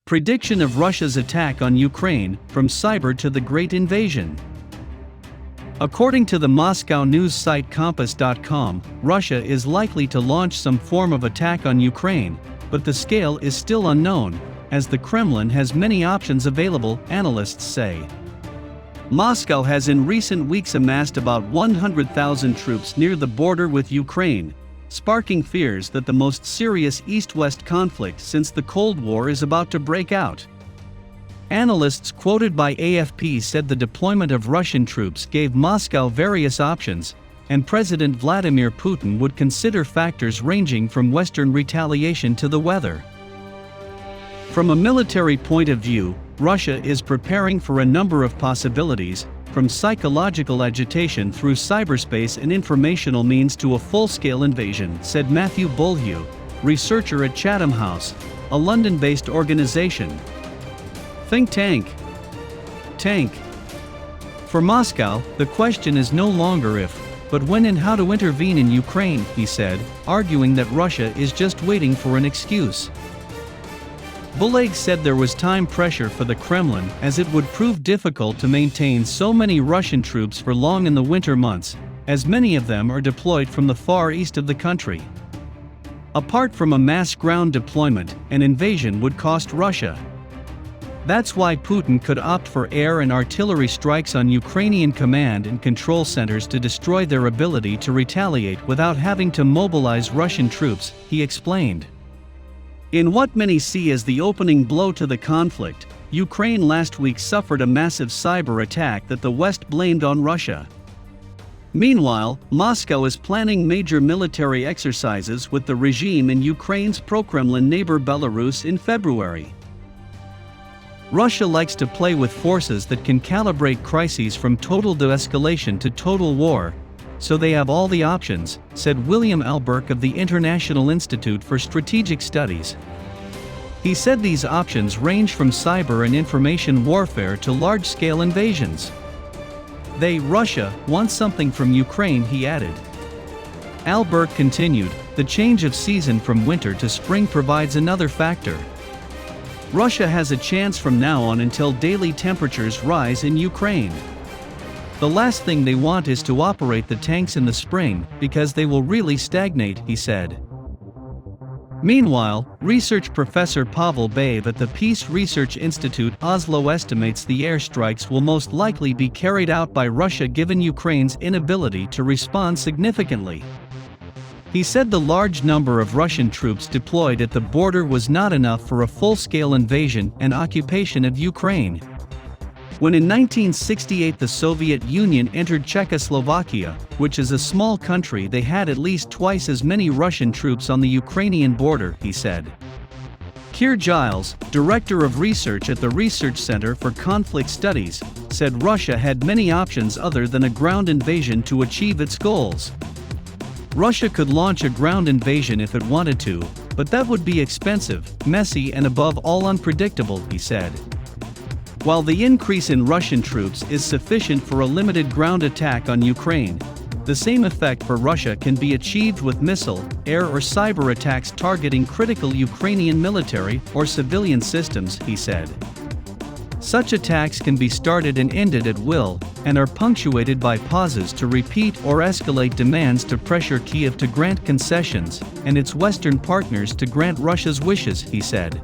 Prediction of Russia's attack on Ukraine, from cyber to the Great Invasion. According to the Moscow news site Compass.com, Russia is likely to launch some form of attack on Ukraine, but the scale is still unknown, as the Kremlin has many options available, analysts say. Moscow has in recent weeks amassed about 100,000 troops near the border with Ukraine, sparking fears that the most serious East-West conflict since the Cold War is about to break out. Analysts quoted by AFP said the deployment of Russian troops gave Moscow various options, and President Vladimir Putin would consider factors ranging from Western retaliation to the weather. From a military point of view, Russia is preparing for a number of possibilities, from psychological agitation through cyberspace and informational means to a full-scale invasion, said Matthew Bolhue, researcher at Chatham House, a London-based organization. Think tank. For Moscow, the question is no longer if, but when and how to intervene in Ukraine, he said, arguing that Russia is just waiting for an excuse. Bolhue said there was time pressure for the Kremlin as it would prove difficult to maintain so many Russian troops for long in the winter months, as many of them are deployed from the far east of the country. Apart from a mass ground deployment, an invasion would cost Russia. That's why Putin could opt for air and artillery strikes on Ukrainian command and control centers to destroy their ability to retaliate without having to mobilize Russian troops, he explained. In what many see as the opening blow to the conflict, Ukraine last week suffered a massive cyber attack that the West blamed on Russia. Meanwhile, Moscow is planning major military exercises with the regime in Ukraine's pro-Kremlin neighbor Belarus in February. Russia likes to play with forces that can calibrate crises from total de-escalation to total war, so they have all the options, said William Alberk of the International Institute for Strategic Studies. He said these options range from cyber and information warfare to large-scale invasions. Russia, want something from Ukraine, he added. Alberk continued, the change of season from winter to spring provides another factor. Russia has a chance from now on until daily temperatures rise in Ukraine. The last thing they want is to operate the tanks in the spring, because they will really stagnate, he said. Meanwhile, research professor Pavel Baev at the Peace Research Institute Oslo estimates the airstrikes will most likely be carried out by Russia given Ukraine's inability to respond significantly. He said the large number of Russian troops deployed at the border was not enough for a full-scale invasion and occupation of Ukraine. When in 1968 the Soviet Union entered Czechoslovakia, which is a small country, they had at least twice as many Russian troops on the Ukrainian border, he said. Keir Giles, director of research at the Research Center for Conflict Studies, said Russia had many options other than a ground invasion to achieve its goals. Russia could launch a ground invasion if it wanted to, but that would be expensive, messy and above all unpredictable, he said. While the increase in Russian troops is sufficient for a limited ground attack on Ukraine, the same effect for Russia can be achieved with missile, air or cyber attacks targeting critical Ukrainian military or civilian systems, he said. Such attacks can be started and ended at will, and are punctuated by pauses to repeat or escalate demands to pressure Kiev to grant concessions, and its Western partners to grant Russia's wishes, he said.